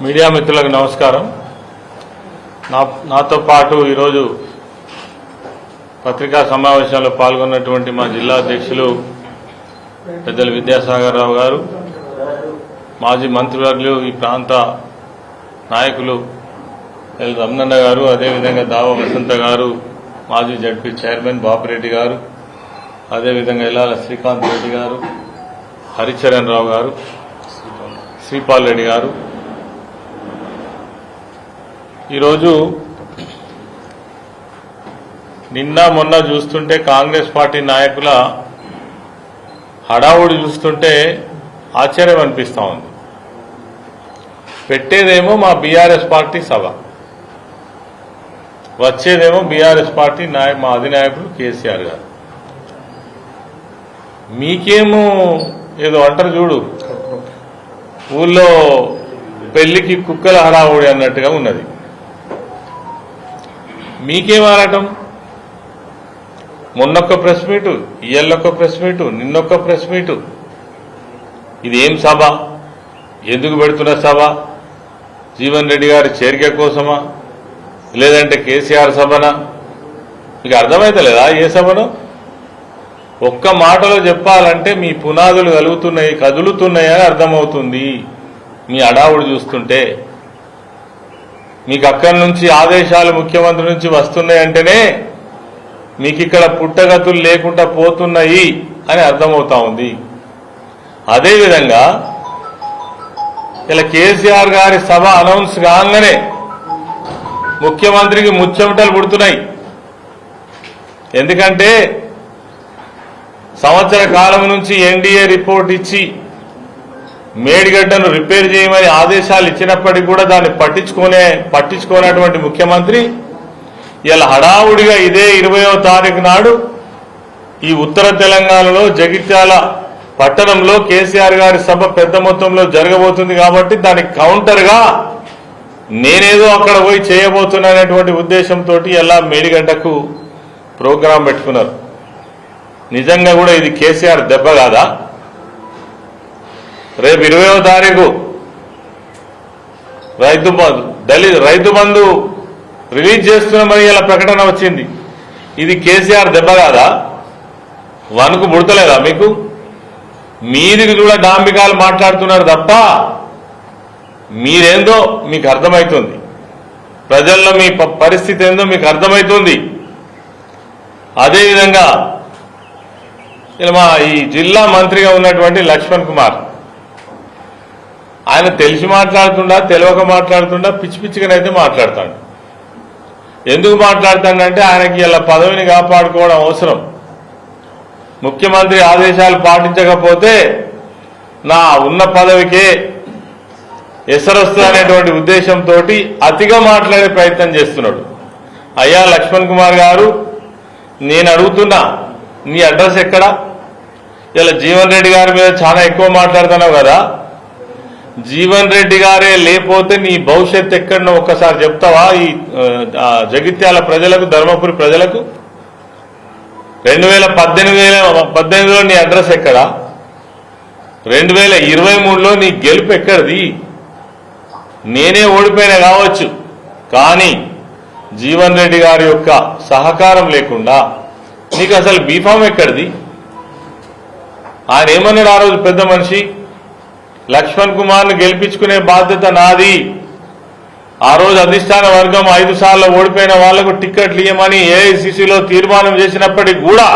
Media మిత్రులకు నమస్కారం. నాతో పాటు ఈరోజు పత్రికా సమావేశంలో పాల్గొన్నటువంటి మా జిల్లా అధ్యక్షులు పెద్దలు విద్యాసాగర్ రావు గారు, మాజీ మంత్రివర్యులు ఈ ప్రాంత నాయకులు ఎల్ రమణన్న గారు, అదేవిధంగా దావా వసంత గారు, మాజీ జడ్పీ చైర్మన్ బాపిరెడ్డి గారు, అదేవిధంగా ఇలాల శ్రీకాంత్ రెడ్డి గారు, హరిచరణ్ రావు గారు, శ్రీపాల్ రెడ్డి గారు, ఈరోజు నిన్న మొన్న చూస్తుంటే కాంగ్రెస్ పార్టీ నాయకుల హడావుడి చూస్తుంటే ఆశ్చర్యం అనిపిస్తా ఉంది. పెట్టేదేమో మా బీఆర్ఎస్ పార్టీ సభ, వచ్చేదేమో బీఆర్ఎస్ పార్టీ మా అధినాయకుడు కేసీఆర్ గారు. మీకేమో ఏదో అంటారు చూడు, ఊళ్ళో పెళ్లికి కుక్కల హడావుడి అన్నట్టుగా ఉన్నది. మీకేమారటం? మొన్నొక్క ప్రెస్ మీటు, ఇయ్యల్లొక్క ప్రెస్ మీటు, నిన్నొక్క ప్రెస్ మీటు. ఇది ఏం సభ? ఎందుకు పెడుతున్న సభ? జీవన్ రెడ్డి గారి చేరిక కోసమా, లేదంటే కేసీఆర్ సభనా? మీకు అర్థమైతలేదా ఏ సభనో? ఒక్క మాటలో చెప్పాలంటే మీ పునాదులు కలుగుతున్నాయి, కదులుతున్నాయని అర్థమవుతుంది మీ అడావుడు చూస్తుంటే. మీకు అక్కడి నుంచి ఆదేశాలు ముఖ్యమంత్రి నుంచి వస్తున్నాయంటేనే మీకు ఇక్కడ పుట్టగతులు లేకుండా పోతున్నాయి అని అర్థమవుతా ఉంది. అదేవిధంగా ఇలా కేసీఆర్ గారి సభ అనౌన్స్ కాగానే ముఖ్యమంత్రికి ముచ్చెమటలు పుడుతున్నాయి. ఎందుకంటే సంవత్సర కాలం నుంచి ఎన్డీఏ రిపోర్ట్ ఇచ్చి మేడిగడ్డను రిపేర్ చేయమని ఆదేశాలు ఇచ్చినప్పటికీ కూడా దాన్ని పట్టించుకోనటువంటి ముఖ్యమంత్రి ఇలా హడావుడిగా ఇదే 20వ తారీఖు నాడు ఈ ఉత్తర తెలంగాణలో జగిత్యాల పట్టణంలో కేసీఆర్ గారి సభ పెద్ద మొత్తంలో జరగబోతుంది కాబట్టి దానికి కౌంటర్గా నేనేదో అక్కడ పోయి చేయబోతున్నానటువంటి ఉద్దేశంతో ఇలా మేడిగడ్డకు ప్రోగ్రాం పెట్టుకున్నారు. నిజంగా కూడా ఇది కేసీఆర్ దెబ్బ కాదా? రేపు 20వ తారీఖు రైతు బంధు రిలీజ్ చేస్తున్నామని ఇలా ప్రకటన వచ్చింది. ఇది కేసీఆర్ దెబ్బ కాదా? వణుకు పుడతలేదా మీకు? మీదికి కూడా డాంబికాలు మాట్లాడుతున్నారు తప్ప మీరేందో మీకు అర్థమవుతుంది, ప్రజల్లో మీ పరిస్థితి ఏందో మీకు అర్థమవుతుంది. అదేవిధంగా మా ఈ జిల్లా మంత్రిగా ఉన్నటువంటి లక్ష్మణ్ కుమార్, ఆయన తెలిసి మాట్లాడుతుండా తెలియక మాట్లాడుతుండా పిచ్చి పిచ్చిగానైతే మాట్లాడతాడు. ఎందుకు మాట్లాడతాడంటే ఆయనకి ఇలా పదవిని కాపాడుకోవడం అవసరం. ముఖ్యమంత్రి ఆదేశాలు పాటించకపోతే నా ఉన్న పదవికే ఎసరొస్తుంది అనేటువంటి ఉద్దేశంతో అతిగా మాట్లాడే ప్రయత్నం చేస్తున్నాడు. అయ్యా లక్ష్మణ్ కుమార్ గారు, నేను అడుగుతున్నా, నీ అడ్రస్ ఎక్కడా? ఇలా జీవన్ రెడ్డి గారి మీద చాలా ఎక్కువ మాట్లాడుతున్నావు కదా, జీవన్ రెడ్డి గారే లేకపోతే నీ భవిష్యత్ ఎక్కడనో ఒక్కసారి చెప్తావా ఈ జగిత్యాల ప్రజలకు, ధర్మపురి ప్రజలకు? 2018లో నీ అడ్రస్ ఎక్కడా? 2023లో నీ గెలుపు ఎక్కడిది? నేనే ఓడిపోయినా కావచ్చు, కానీ జీవన్ రెడ్డి గారి యొక్క సహకారం లేకుండా నీకు అసలు బీఫామ్ ఎక్కడిది? ఆయన ఏమన్నాడు ఆ రోజు పెద్ద మనిషి? లక్ష్మణ్ కుమార్ను గెలిపించుకునే బాధ్యత నాది. ఆ రోజు అధిష్టాన వర్గం 5 సార్లు ఓడిపోయిన వాళ్లకు టిక్కెట్లు ఇవ్వమని ఏఐసిసిలో తీర్మానం చేసినప్పటికీ కూడా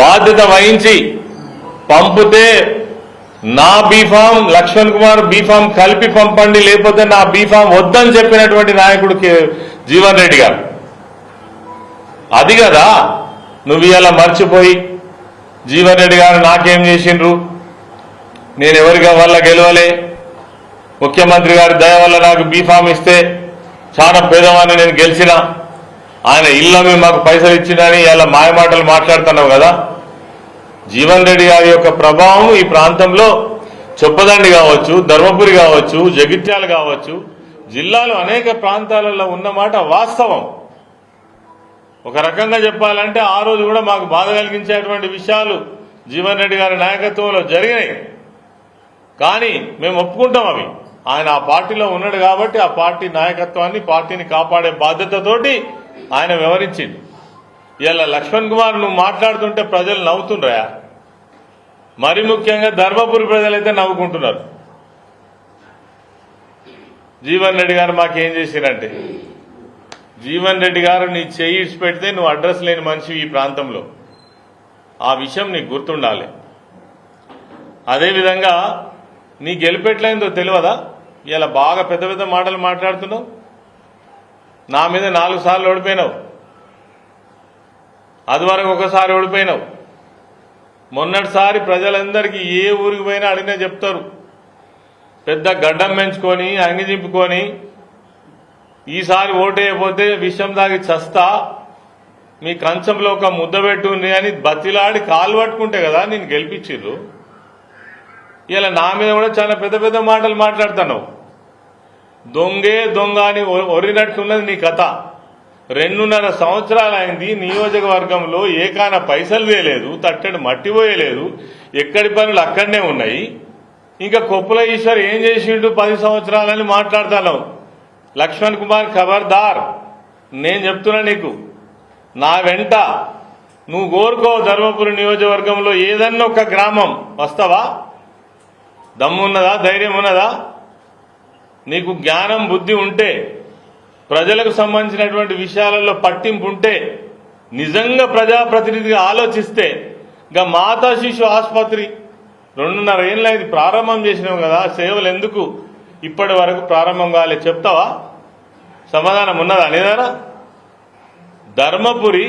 బాధ్యత వహించి పంపితే నా బీఫామ్, లక్ష్మణ్ కుమార్ బీఫామ్ కలిపి పంపండి, లేకపోతే నా బీఫామ్ వద్దని చెప్పినటువంటి నాయకుడు జీవన్ రెడ్డి గారు. అది కదా నువ్వు ఇలా మర్చిపోయి జీవన్ రెడ్డి గారు నాకేం చేసిండ్రు, నేను ఎవరి వల్ల గెలవలే, ముఖ్యమంత్రి గారి దయ వల్ల నాకు బీఫామ్ ఇస్తే చాలా పేదవాడిని నేను గెలిచిన, ఆయన ఇళ్ళమి మాకు పైసలు ఇచ్చిందని ఇలా మాయమాటలు మాట్లాడుతున్నావు కదా. జీవన్ రెడ్డి గారి యొక్క ప్రభావం ఈ ప్రాంతంలో చొప్పదండి కావచ్చు, ధర్మపురి కావచ్చు, జగిత్యాల కావచ్చు, జిల్లాలో అనేక ప్రాంతాలలో ఉన్నమాట వాస్తవం. ఒక రకంగా చెప్పాలంటే ఆ రోజు కూడా మాకు బాధ కలిగించేటువంటి విషయాలు జీవన్ రెడ్డి గారి నాయకత్వంలో జరిగినాయి. కానీ మేము ఒప్పుకుంటాం అవి. ఆయన ఆ పార్టీలో ఉన్నాడు కాబట్టి ఆ పార్టీ నాయకత్వాన్ని పార్టీని కాపాడే బాధ్యతతోటి ఆయన వ్యవహరించింది. ఇలా లక్ష్మణ్ కుమార్ నువ్వు మాట్లాడుతుంటే ప్రజలు నవ్వుతుండ్రా? మరి ముఖ్యంగా ధర్మపురి ప్రజలైతే నవ్వుకుంటున్నారు. జీవన్ రెడ్డి గారు మాకేం చేసిరంటే, జీవన్ రెడ్డి గారు నీ చెయ్యి ఇచ్చి పెడితే నువ్వు అడ్రస్ లేని మనిషి ఈ ప్రాంతంలో, ఆ విషయం నీకు గుర్తుండాలి. అదేవిధంగా నీ గెలిపెట్లయిందో తెలియదా? ఇలా బాగా పెద్ద పెద్ద మాటలు మాట్లాడుతున్నావు. నా మీద 4 సార్లు ఓడిపోయినావు, అది వరకు ఒకసారి ఓడిపోయినావు. మొన్నటిసారి ప్రజలందరికీ ఏ ఊరికి పోయినా అడిగినా చెప్తారు, పెద్ద గడ్డం పెంచుకొని అంగి చింపుకొని ఈసారి ఓటేయకపోతే విషం తాగి చస్తా, మీ కంచంలో ఒక ముద్ద పెట్టుంది అని బతిలాడి కాలు పట్టుకుంటే కదా నేను గెలిపించిర్రు. ఇలా నా మీద కూడా చాలా పెద్ద పెద్ద మాటలు మాట్లాడుతున్నావు. దొంగే దొంగ అని ఒరినట్టున్నది నీ కథ. 2.5 సంవత్సరాలు అయింది, నియోజకవర్గంలో ఏకాన పైసలు వేయలేదు, తట్టడి మట్టి పోయలేదు, ఎక్కడి పనులు అక్కడనే ఉన్నాయి. ఇంకా కొప్పుల ఈశ్వర్ ఏం చేసిండు 10 సంవత్సరాలని మాట్లాడుతున్నావు. లక్ష్మణ్ కుమార్ ఖబర్దార్, నేను చెప్తున్నా నీకు, నా వెంట నువ్వు కోరుకో. ధర్మపురి నియోజకవర్గంలో ఏదన్నా ఒక గ్రామం వస్తావా? దమ్మున్నదా? ధైర్యం ఉన్నదా? నీకు జ్ఞానం బుద్ధి ఉంటే, ప్రజలకు సంబంధించినటువంటి విషయాలలో పట్టింపు ఉంటే, నిజంగా ప్రజాప్రతినిధిగా ఆలోచిస్తే, ఇంకా మాతా శిశు ఆసుపత్రి 2.5 ఏళ్ళ ఇది ప్రారంభం చేసినావు కదా, సేవలు ఎందుకు ఇప్పటి వరకు ప్రారంభం కాలే చెప్తావా? సమాధానం ఉన్నదా అనేదారా? ధర్మపురి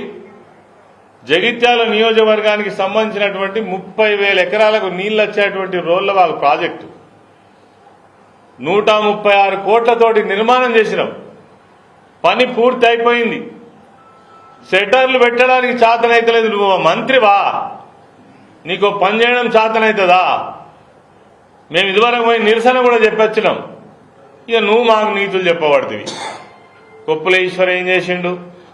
జగిత్యాల నియోజకవర్గానికి సంబంధించినటువంటి 30,000 ఎకరాలకు నీళ్లు వచ్చేటువంటి రోళ్లవాగు ప్రాజెక్టు 136 కోట్లతోటి నిర్మాణం చేసినాం. పని పూర్తి అయిపోయింది. షట్టర్లు పెట్టడానికి చేతనైతలేదు. నువ్వు మంత్రివా? నీకు పని చేయడం చేతనైతుందా? మేము ఇదివరకు పోయి నిరసన కూడా చెప్పొచ్చినాం. ఇక నువ్వు మాకు నీతులు చెప్పబడుతుంది. కొప్పుల ఈశ్వర్ ఏం చేసిండు,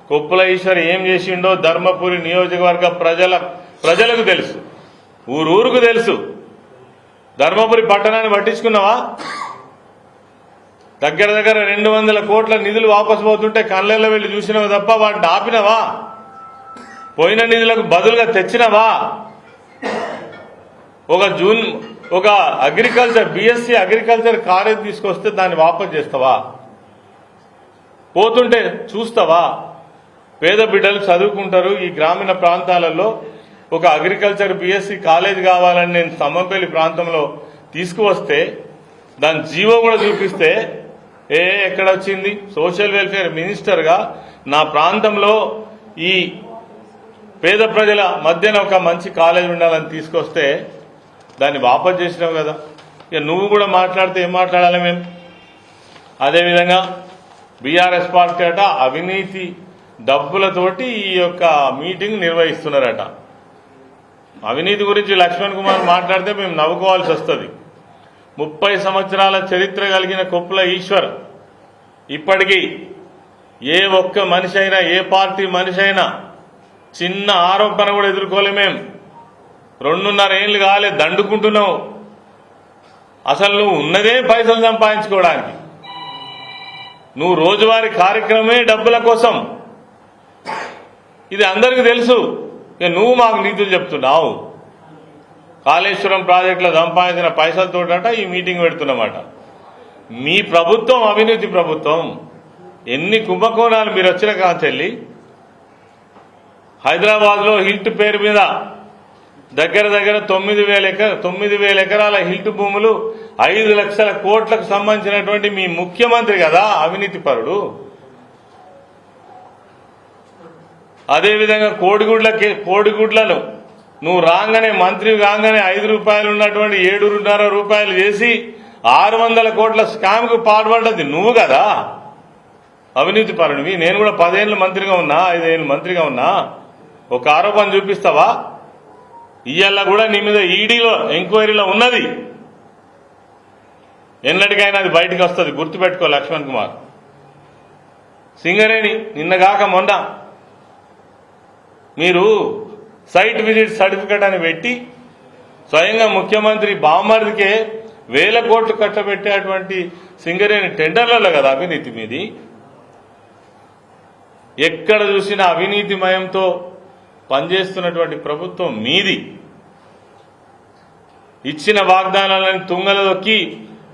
కొప్పుల ఈశ్వర్ ఏం చేసిండో ధర్మపురి నియోజకవర్గ ప్రజలకు తెలుసు, ఊరూరుకు తెలుసు. ధర్మపురి పట్టణాన్ని పట్టించుకున్నావా? దగ్గర 200 కోట్ల నిధులు వాపసు పోతుంటే కళ్ళల్లో వెళ్ళి చూసినావు తప్ప వాటిని ఆపినవా? పోయిన నిధులకు బదులుగా తెచ్చినవా? ఒక అగ్రికల్చర్ BSc అగ్రికల్చర్ కాలేజ్ తీసుకొస్తే దాన్ని వాపసు చేస్తావా? పోతుంటే చూస్తావా? పేద బిడ్డలు చదువుకుంటారు. ఈ గ్రామీణ ప్రాంతాలలో ఒక అగ్రికల్చర్ BSc కాలేజ్ కావాలని నేను సమ్మపల్లి ప్రాంతంలో తీసుకువస్తే దాని జీవో కూడా చూపిస్తే ఎక్కడ వచ్చింది? సోషల్ వెల్ఫేర్ మినిస్టర్గా నా ప్రాంతంలో ఈ పేద ప్రజల మధ్యన ఒక మంచి కాలేజ్ ఉండాలని తీసుకొస్తే దాన్ని వాపసు చేసినావు కదా. ఇక నువ్వు కూడా మాట్లాడితే ఏం మాట్లాడాలి మేము? అదేవిధంగా బీఆర్ఎస్ పార్టీ అట అవినీతి డబ్బులతోటి ఈ యొక్క మీటింగ్ నిర్వహిస్తున్నారట. అవినీతి గురించి లక్ష్మణ్ కుమార్ మాట్లాడితే మేము నవ్వుకోవాల్సి వస్తుంది. 30 సంవత్సరాల చరిత్ర కలిగిన కొప్పుల ఈశ్వర్ ఇప్పటికీ ఏ ఒక్క మనిషి అయినా, ఏ పార్టీ మనిషి అయినా చిన్న ఆరోపణ కూడా ఎదుర్కోలే. మేము 2.5 ఏళ్ళు కాలే దండుకుంటున్నావు. అసలు నువ్వు ఉన్నదే పైసలు సంపాదించుకోవడానికి. నువ్వు రోజువారీ కార్యక్రమమే డబ్బుల కోసం. ఇది అందరికీ తెలుసు. ఇక నువ్వు మాకు నీతులు చెప్తున్నావు. కాళేశ్వరం ప్రాజెక్టులో సంపాదించిన పైసలతోట ఈ మీటింగ్ పెడుతున్నమాట. మీ ప్రభుత్వం అవినీతి ప్రభుత్వం. ఎన్ని కుంభకోణాలు మీరు వచ్చిన కాంచెల్లి హైదరాబాద్లో హిల్ట్ పేరు మీద దగ్గర 9,000 ఎకరాల హిల్ట్ భూములు 5 లక్షల కోట్లకు సంబంధించినటువంటి మీ ముఖ్యమంత్రి కదా అవినీతి పరుడు. అదేవిధంగా కోడిగుడ్లను నువ్వు రాగానే మంత్రి కాగానే 5 రూపాయలు ఉన్నటువంటి 7.5 రూపాయలు చేసి 600 కోట్ల స్కామ్ కు పాల్పడ్డది నువ్వు కదా అవినీతి పరుడివి. నేను కూడా 10 ఏళ్ళు మంత్రిగా ఉన్నా, 5 ఏళ్ళు మంత్రిగా ఉన్నా. ఒక ఆరోపణ చూపిస్తావా? ఇయ్యాల కూడా నీ మీద ఈడీలో ఎంక్వైరీలో ఉన్నది. ఎన్నటికైనా అది బయటకు వస్తుంది, గుర్తుపెట్టుకో లక్ష్మణ్ కుమార్. సింగరేణి నిన్నగాక మొన్న మీరు సైట్ విజిట్ సర్టిఫికెట్ అని పెట్టి స్వయంగా ముఖ్యమంత్రి బామ్మర్దికే వేల కోట్లు కట్టబెట్టేటువంటి సింగరేణి టెండర్లలో కదా అవినీతి మీది. ఎక్కడ చూసినా అవినీతిమయంతో పనిచేస్తున్నటువంటి ప్రభుత్వం మీది. ఇచ్చిన వాగ్దానాలను తుంగల దొక్కి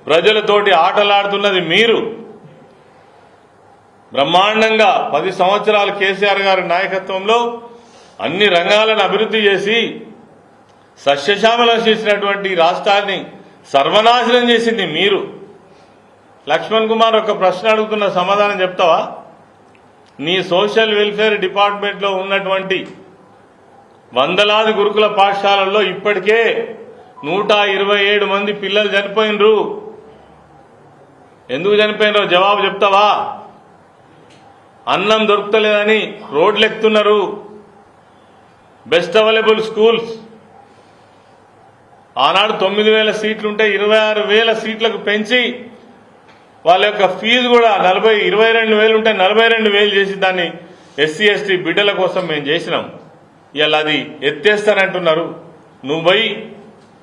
ప్రజలతోటి ఆటలాడుతున్నది మీరు. బ్రహ్మాండంగా 10 సంవత్సరాలు కేసీఆర్ గారి నాయకత్వంలో అన్ని రంగాలను అభివృద్ధి చేసి సస్యశ్యామలం చేసినటువంటి రాష్ట్రాన్ని సర్వనాశనం చేసింది మీరు. లక్ష్మణ్ కుమార్ ఒక ప్రశ్న అడుగుతున్న సమాధానం చెప్తావా? నీ సోషల్ వెల్ఫేర్ డిపార్ట్మెంట్లో ఉన్నటువంటి వందలాది గురుకుల పాఠశాలల్లో ఇప్పటికే 127 మంది పిల్లలు చనిపోయినరు. ఎందుకు చనిపోయినరో జవాబు చెప్తావా? అన్నం దొరుకుతలేదని రోడ్లు ఎక్కుతున్నారు. బెస్ట్ అవైలబుల్ స్కూల్స్ ఆనాడు 9,000 సీట్లుంటే 26,000 సీట్లకు పెంచి వాళ్ళ యొక్క ఫీజు కూడా 22,000 ఉంటే 42,000 చేసి దాన్ని ఎస్సీ ఎస్టీ బిడ్డల కోసం మేము చేసినాం. ఇలా అది ఎత్తేస్తానంటున్నారు. నువ్వు పోయి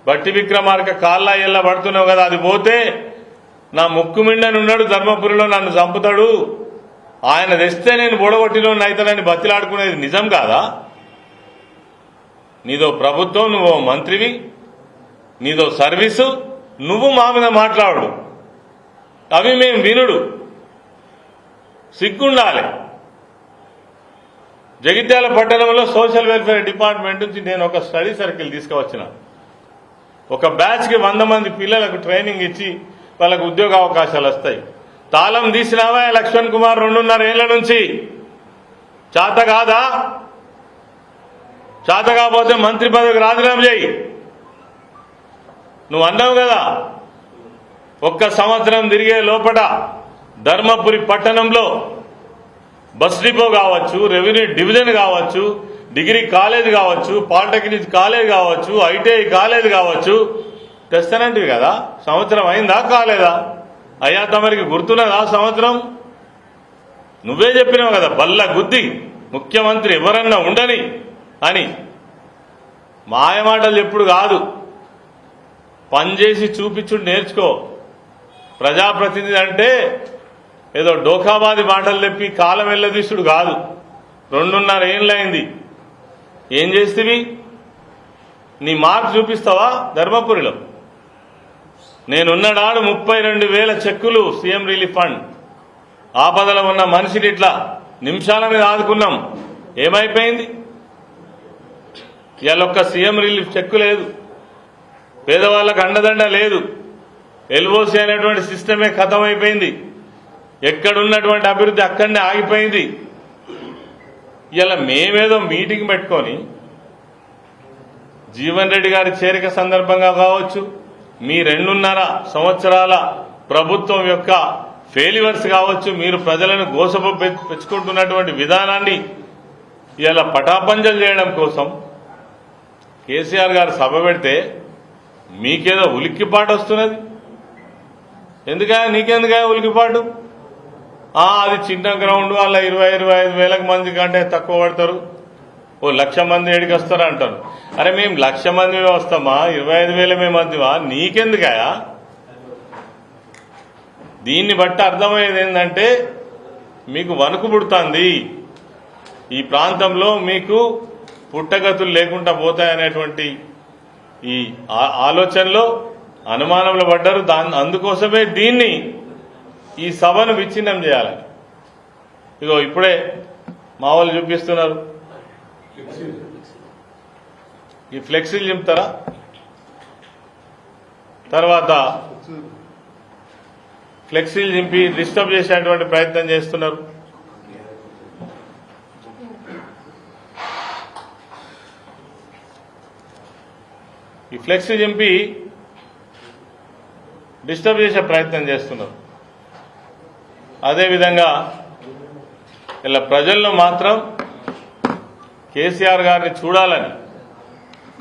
బట్టి విక్రమార్క కాళ్ళ ఎల్ల పడుతున్నావు కదా, అది పోతే నా ముక్కు మిండనున్నాడు ధర్మపురిలో నన్ను చంపుతాడు, ఆయన తెస్తే నేను బొడగొట్టిలో అవుతానని బతిలాడుకునేది నిజం కాదా? నీదో ప్రభుత్వం, నువ్వు మంత్రివి, నీదో సర్వీసు, నువ్వు మా మీద మాట్లాడు, అవి మేము వినుడు. సిగ్గుండాలి. జగిత్యాల పట్టణంలో సోషల్ వెల్ఫేర్ డిపార్ట్మెంట్ నుంచి నేను ఒక స్టడీ సర్కిల్ తీసుకువచ్చిన. ఒక బ్యాచ్కి 100 మంది పిల్లలకు ట్రైనింగ్ ఇచ్చి వాళ్ళకు ఉద్యోగ అవకాశాలు వస్తాయి. తాళం తీసినావా లక్ష్మణ్ కుమార్ 2.5 ఏళ్ల నుంచి? చేత కాదా? చేత కాకపోతే మంత్రి పదవికి రాజీనామా చేయి. నువ్వు అన్నావు కదా, 1 సంవత్సరం తిరిగే లోపల ధర్మపురి పట్టణంలో బస్ డిపో కావచ్చు, రెవెన్యూ డివిజన్ కావచ్చు, డిగ్రీ కాలేజ్ కావచ్చు, పాలిటెక్నిక్ కాలేజ్ కావచ్చు, ఐటీఐ కాలేజ్ కావచ్చు తెస్తానంటివి కదా. సంవత్సరం అయిందా కాలేదా? అయ్యా తమరికి గుర్తున్నదా సంవత్సరం? నువ్వే చెప్పినావు కదా బల్ల గుద్ది ముఖ్యమంత్రి ఎవరన్నా ఉండని అని. మాయమాటలు ఎప్పుడు కాదు, పనిచేసి చూపించుడు నేర్చుకో. ప్రజాప్రతినిధి అంటే ఏదో డోకాబాది మాటలు తెప్పి కాలం వెళ్ళదీసుడు కాదు. 2.5 ఏళ్ళైంది. ఏం చేస్తేవి? నీ మార్క్ చూపిస్తావా ధర్మపురిలో? నేనున్నడాడు 32,000 చెక్కులు సీఎం రిలీఫ్ ఫండ్. ఆపదలో ఉన్న మనిషిని ఇట్లా నిమిషాల మీద ఆదుకున్నాం. ఏమైపోయింది? ఇవాళ ఒక్క సీఎం రిలీఫ్ చెక్కు లేదు, పేదవాళ్ళకు అండదండ లేదు, ఎల్ఓసి అనేటువంటి సిస్టమే ఖతమైపోయింది. ఎక్కడున్నటువంటి అభివృద్ధి అక్కడనే ఆగిపోయింది. ఇలా మేమేదో మీటింగ్ పెట్టుకొని జీవన్ రెడ్డి గారి చేరిక సందర్భంగా కావచ్చు, మీ 2.5 సంవత్సరాల ప్రభుత్వం యొక్క ఫెయిల్యూర్స్ కావచ్చు, మీరు ప్రజలను గోసపెచ్చుకుంటున్నటువంటి విధానాన్ని ఇలా పటాపంచలు చేయడం కోసం కేసీఆర్ గారు సభ పెడితే మీకేదో ఉలిక్కిపాటు వస్తున్నది. నీకెందుకా ఉలికిపాటు? అది చిన్న గ్రౌండ్, వాళ్ళ 20-25 వేల మంది కంటే తక్కువ పడతారు, 1,00,000 మంది ఏడికి వస్తారు అంటారు. అరే మేము 1,00,000 మంది వస్తామా, 25,000 మందివా? నీకెందుకా? దీన్ని బట్టి అర్థమయ్యేది ఏంటంటే మీకు వణుకు పుడుతుంది. ఈ ప్రాంతంలో మీకు పుట్టగతులు లేకుండా పోతాయనేటువంటి ఈ ఆలోచనలో అనుమానంలో పడ్డారు. అందుకోసమే దీన్ని ఈ సభను విచ్ఛిన్నం చేయాలని ఇగో ఇప్పుడే మా వాళ్ళు చూపిస్తున్నారు. ఈ ఫ్లెక్సీలు చింపుతారా? తర్వాత ఫ్లెక్సీలు చింపి డిస్టర్బ్ చేసేటువంటి ప్రయత్నం చేస్తున్నారు. ఈ ఫ్లెక్సీ చింపి డిస్టర్బ్ చేసే ప్రయత్నం చేస్తున్నారు. అదేవిధంగా ఇలా ప్రజల్లో మాత్రం కేసీఆర్ గారిని చూడాలని,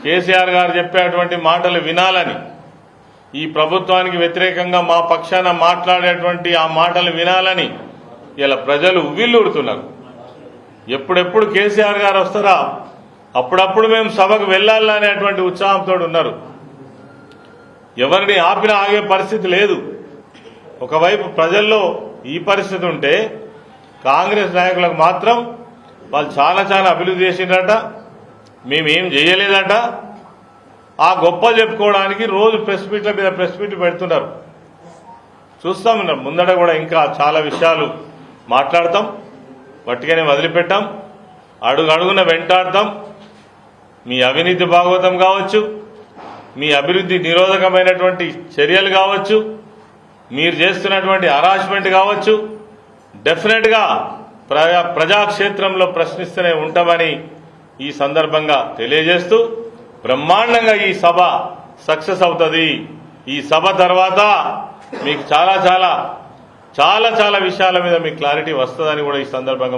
కేసీఆర్ గారు చెప్పేటువంటి మాటలు వినాలని, ఈ ప్రభుత్వానికి వ్యతిరేకంగా మా పక్షాన మాట్లాడేటువంటి ఆ మాటలు వినాలని ఇలా ప్రజలు ఉవ్విళ్ళూరుతున్నారు. ఎప్పుడెప్పుడు కేసీఆర్ గారు వస్తారా, అప్పుడప్పుడు మేము సభకు వెళ్లాలనేటువంటి ఉత్సాహంతో ఉన్నారు. ఎవరిని ఆపినా ఆగే పరిస్థితి లేదు. ఒకవైపు ప్రజల్లో ఈ పరిస్థితి ఉంటే కాంగ్రెస్ నాయకులకు మాత్రం వాళ్ళు చాలా చాలా అభివృద్ధి చేసిండ్రట, మేమేం చేయలేదట. ఆ గొప్ప చెప్పుకోవడానికి రోజు ప్రెస్ మీట్ల మీద ప్రెస్ మీట్లు పెడుతున్నారు. చూస్తాం ముందట కూడా ఇంకా చాలా విషయాలు మాట్లాడతాం, వట్టిగానే వదిలిపెట్టాం, అడుగడుగున వెంటాడతాం. మీ అవినీతి భాగవతం కావచ్చు, మీ అభివృద్ధి నిరోధకమైనటువంటి చర్యలు కావచ్చు, మీరు చేస్తున్నటువంటి హరాస్మెంట్ కావచ్చు, డెఫినెట్ గా ప్రజాక్షేత్రంలో ప్రశ్నిస్తూనే ఉంటామని ఈ సందర్భంగా తెలియజేస్తూ బ్రహ్మాండంగా ఈ సభ సక్సెస్ అవుతుంది. ఈ సభ తర్వాత మీకు చాలా చాలా చాలా చాలా విషయాల మీద మీకు క్లారిటీ వస్తుందని కూడా ఈ సందర్భంగా